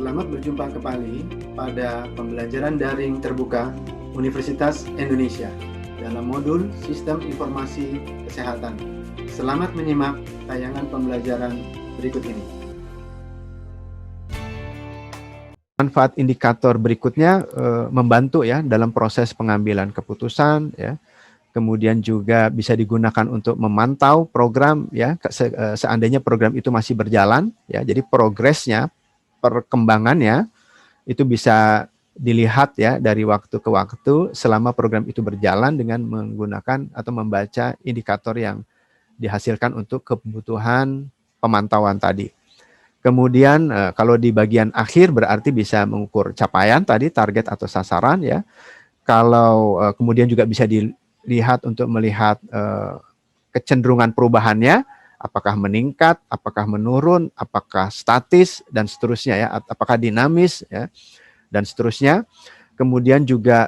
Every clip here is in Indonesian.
Selamat berjumpa kembali pada pembelajaran daring terbuka Universitas Indonesia dalam modul Sistem Informasi Kesehatan. Selamat menyimak tayangan pembelajaran berikut ini. Manfaat indikator berikutnya membantu ya dalam proses pengambilan keputusan ya. Kemudian juga bisa digunakan untuk memantau program ya, seandainya program itu masih berjalan ya. Jadi progresnya, perkembangannya itu bisa dilihat ya dari waktu ke waktu selama program itu berjalan dengan menggunakan atau membaca indikator yang dihasilkan untuk kebutuhan pemantauan tadi. Kemudian kalau di bagian akhir berarti bisa mengukur capaian tadi, target atau sasaran ya. Kalau kemudian juga bisa dilihat untuk melihat kecenderungan perubahannya, apakah meningkat, apakah menurun, apakah statis dan seterusnya ya, apakah dinamis ya dan seterusnya. Kemudian juga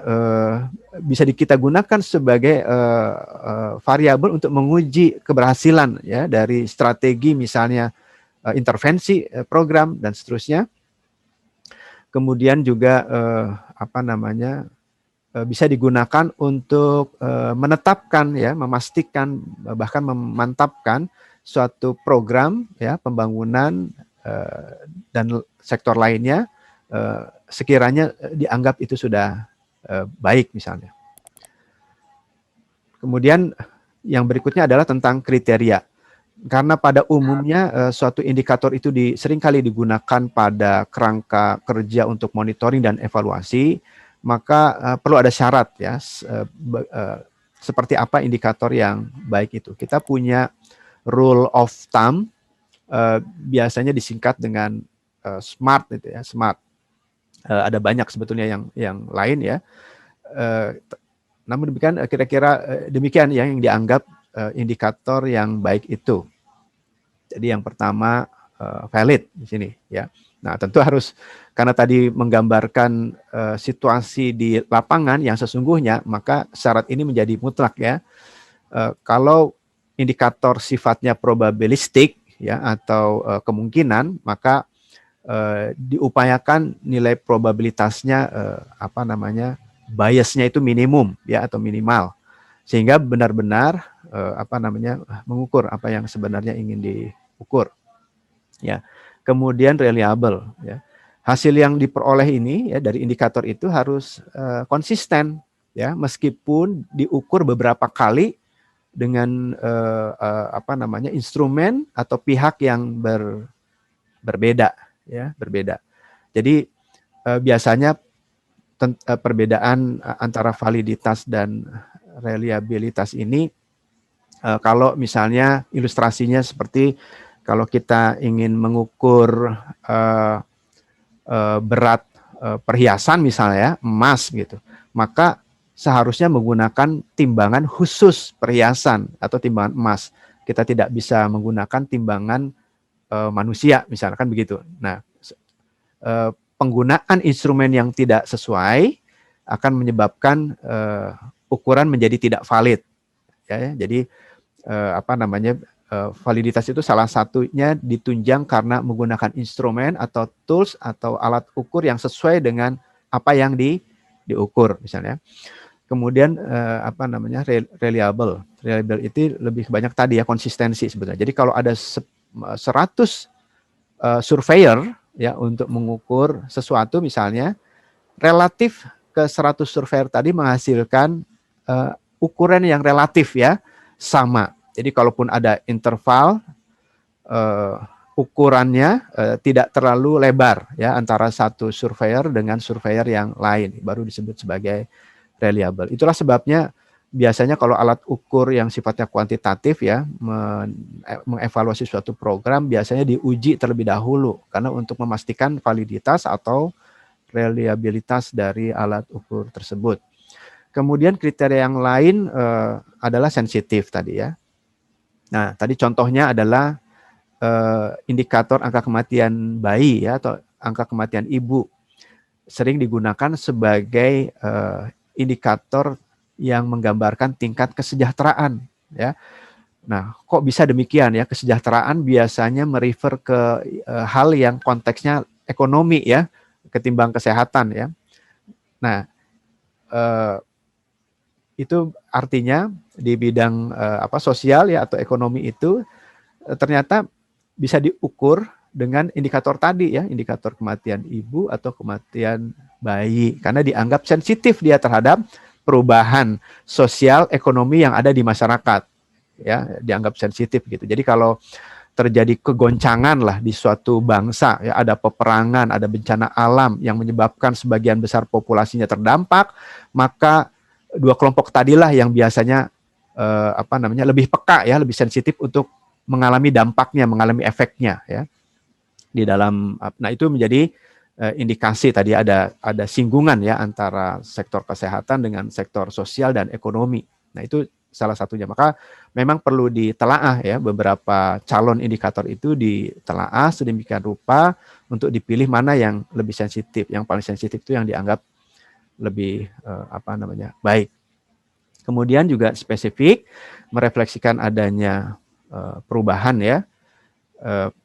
bisa kita gunakan sebagai variabel untuk menguji keberhasilan ya dari strategi misalnya intervensi program dan seterusnya. Kemudian juga bisa digunakan untuk menetapkan ya, memastikan bahkan memantapkan suatu program ya pembangunan dan sektor lainnya sekiranya dianggap itu sudah baik misalnya. Kemudian yang berikutnya adalah tentang kriteria. Karena pada umumnya suatu indikator itu seringkali digunakan pada kerangka kerja untuk monitoring dan evaluasi, maka perlu ada syarat ya, seperti apa indikator yang baik itu. Kita punya rule of thumb, biasanya disingkat dengan SMART itu ya, SMART. Ada banyak sebetulnya yang lain ya. Namun demikian kira-kira demikian ya yang dianggap indikator yang baik itu. Jadi yang pertama valid di sini ya. Nah, tentu harus karena tadi menggambarkan situasi di lapangan yang sesungguhnya, maka syarat ini menjadi mutlak ya. Kalau indikator sifatnya probabilistik ya atau kemungkinan, maka diupayakan nilai probabilitasnya biasnya itu minimum ya atau minimal, sehingga benar-benar mengukur apa yang sebenarnya ingin diukur ya. Kemudian reliable ya, hasil yang diperoleh ini ya dari indikator itu harus konsisten ya, meskipun diukur beberapa kali dengan instrumen atau pihak yang berbeda ya, berbeda. Jadi biasanya perbedaan antara validitas dan reliabilitas ini, kalau misalnya ilustrasinya seperti kalau kita ingin mengukur berat perhiasan misalnya emas gitu, maka seharusnya menggunakan timbangan khusus perhiasan atau timbangan emas. Kita tidak bisa menggunakan timbangan manusia misalkan begitu. Nah, penggunaan instrumen yang tidak sesuai akan menyebabkan ukuran menjadi tidak valid. Ya, jadi validitas itu salah satunya ditunjang karena menggunakan instrumen atau tools atau alat ukur yang sesuai dengan apa yang diukur misalnya. Kemudian reliable. Reliable itu lebih banyak tadi ya, konsistensi sebetulnya. Jadi kalau ada 100 surveyor ya untuk mengukur sesuatu misalnya, relatif ke 100 surveyor tadi menghasilkan ukuran yang relatif ya sama. Jadi kalaupun ada interval ukurannya tidak terlalu lebar ya antara satu surveyor dengan surveyor yang lain, baru disebut sebagai reliable. Itulah sebabnya biasanya kalau alat ukur yang sifatnya kuantitatif ya mengevaluasi suatu program biasanya diuji terlebih dahulu karena untuk memastikan validitas atau reliabilitas dari alat ukur tersebut. Kemudian kriteria yang lain adalah sensitif tadi ya. Nah, tadi contohnya adalah indikator angka kematian bayi ya atau angka kematian ibu sering digunakan sebagai indikator yang menggambarkan tingkat kesejahteraan ya. Nah, kok bisa demikian ya? Kesejahteraan biasanya merefer ke hal yang konteksnya ekonomi ya ketimbang kesehatan ya. Nah, itu artinya di bidang sosial ya atau ekonomi itu ternyata bisa diukur dengan indikator tadi ya, indikator kematian ibu atau kematian bayi, karena dianggap sensitif dia terhadap perubahan sosial ekonomi yang ada di masyarakat ya, dianggap sensitif gitu. Jadi kalau terjadi kegoncangan lah di suatu bangsa ya, ada peperangan, ada bencana alam yang menyebabkan sebagian besar populasinya terdampak, maka dua kelompok tadilah yang biasanya lebih peka ya, lebih sensitif untuk mengalami dampaknya, mengalami efeknya ya di dalam. Nah, itu menjadi indikasi tadi ada singgungan ya antara sektor kesehatan dengan sektor sosial dan ekonomi. Nah, itu salah satunya. Maka memang perlu ditelaah ya, beberapa calon indikator itu ditelaah sedemikian rupa untuk dipilih mana yang lebih sensitif. Yang paling sensitif itu yang dianggap lebih baik. Kemudian juga spesifik merefleksikan adanya perubahan ya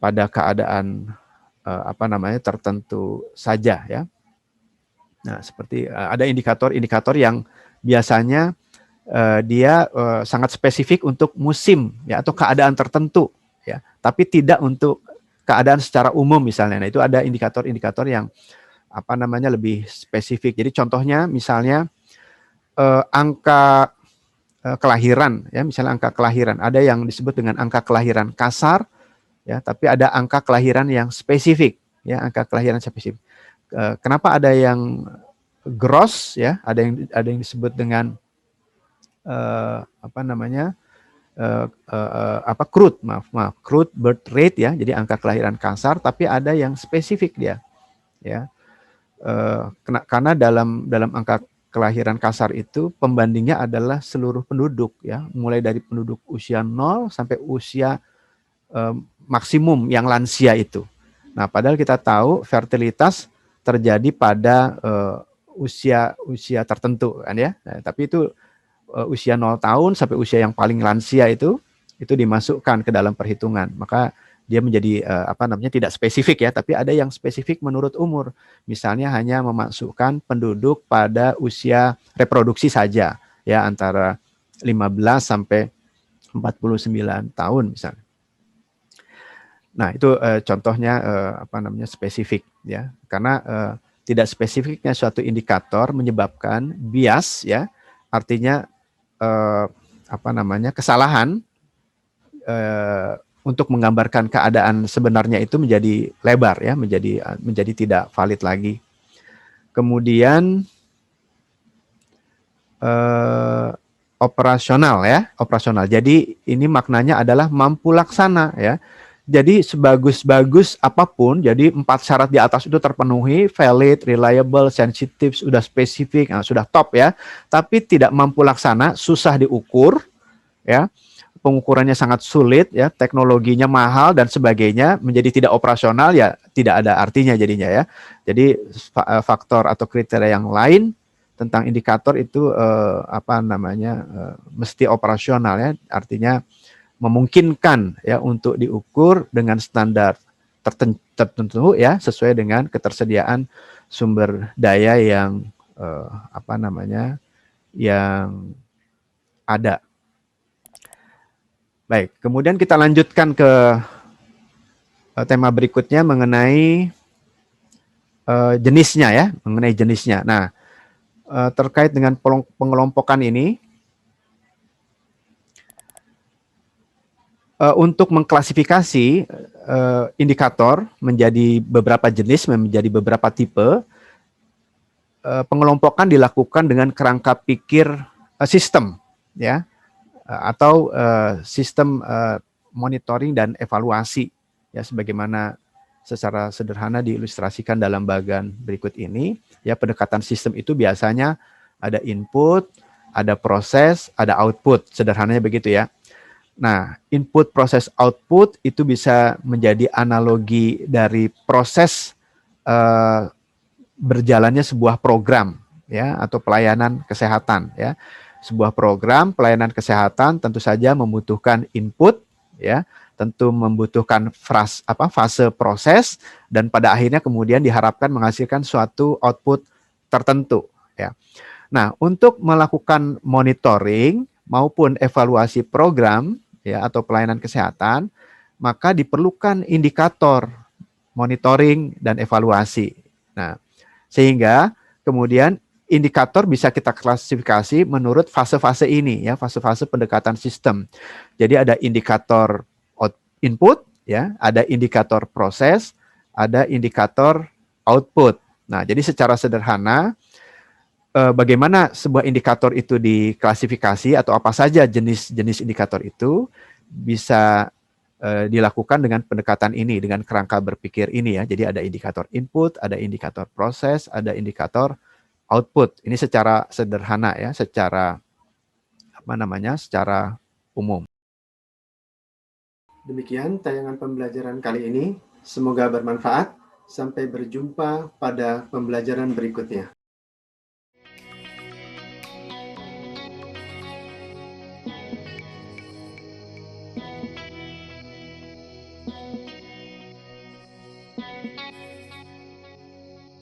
pada keadaan tertentu saja ya. Nah, seperti ada indikator-indikator yang biasanya dia sangat spesifik untuk musim ya atau keadaan tertentu ya, tapi tidak untuk keadaan secara umum misalnya. Nah, itu ada indikator-indikator yang lebih spesifik. Jadi contohnya misalnya angka kelahiran ya, misalnya angka kelahiran, ada yang disebut dengan angka kelahiran kasar ya, tapi ada angka kelahiran yang spesifik ya, angka kelahiran spesifik. Kenapa ada yang gross ya, ada yang disebut dengan crude birth rate ya, jadi angka kelahiran kasar, tapi ada yang spesifik dia ya. Karena dalam angka kelahiran kasar itu pembandingnya adalah seluruh penduduk ya, mulai dari penduduk usia 0 sampai usia maksimum yang lansia itu. Nah, padahal kita tahu fertilitas terjadi pada usia tertentu kan ya. Nah, tapi itu usia 0 tahun sampai usia yang paling lansia itu dimasukkan ke dalam perhitungan. Maka dia menjadi tidak spesifik ya, tapi ada yang spesifik menurut umur. Misalnya hanya memasukkan penduduk pada usia reproduksi saja ya, antara 15 sampai 49 tahun misalnya. Nah, itu contohnya spesifik ya. Karena tidak spesifiknya suatu indikator menyebabkan bias ya. Artinya kesalahan untuk menggambarkan keadaan sebenarnya itu menjadi lebar ya, menjadi tidak valid lagi. Kemudian operasional ya, operasional. Jadi ini maknanya adalah mampu laksana ya. Jadi sebagus-bagus apapun, jadi 4 syarat di atas itu terpenuhi, valid, reliable, sensitif, sudah spesifik, sudah top ya. Tapi tidak mampu laksana, susah diukur ya. Pengukurannya sangat sulit ya, teknologinya mahal dan sebagainya, menjadi tidak operasional ya, tidak ada artinya jadinya ya. Jadi faktor atau kriteria yang lain tentang indikator itu mesti operasional ya, artinya memungkinkan ya untuk diukur dengan standar tertentu ya, sesuai dengan ketersediaan sumber daya yang yang ada. Baik, kemudian kita lanjutkan ke tema berikutnya mengenai jenisnya ya, mengenai jenisnya. Nah, terkait dengan pengelompokan ini, untuk mengklasifikasi indikator menjadi beberapa jenis, menjadi beberapa tipe, pengelompokan dilakukan dengan kerangka pikir sistem ya, atau sistem monitoring dan evaluasi ya, sebagaimana secara sederhana diilustrasikan dalam bagian berikut ini ya. Pendekatan sistem itu biasanya ada input, ada proses, ada output, sederhananya begitu ya. Nah, input, proses, output itu bisa menjadi analogi dari proses berjalannya sebuah program ya, atau pelayanan kesehatan ya. Sebuah program pelayanan kesehatan tentu saja membutuhkan input ya, tentu membutuhkan fase proses dan pada akhirnya kemudian diharapkan menghasilkan suatu output tertentu ya. Nah, untuk melakukan monitoring maupun evaluasi program ya atau pelayanan kesehatan, maka diperlukan indikator monitoring dan evaluasi. Nah, sehingga kemudian indikator bisa kita klasifikasi menurut fase-fase ini ya, fase-fase pendekatan sistem. Jadi ada indikator input ya, ada indikator proses, ada indikator output. Nah, jadi secara sederhana bagaimana sebuah indikator itu diklasifikasi atau apa saja jenis-jenis indikator itu bisa dilakukan dengan pendekatan ini, dengan kerangka berpikir ini ya. Jadi ada indikator input, ada indikator proses, ada indikator output. Ini secara sederhana ya, secara secara umum. Demikian tayangan pembelajaran kali ini. Semoga bermanfaat. Sampai berjumpa pada pembelajaran berikutnya.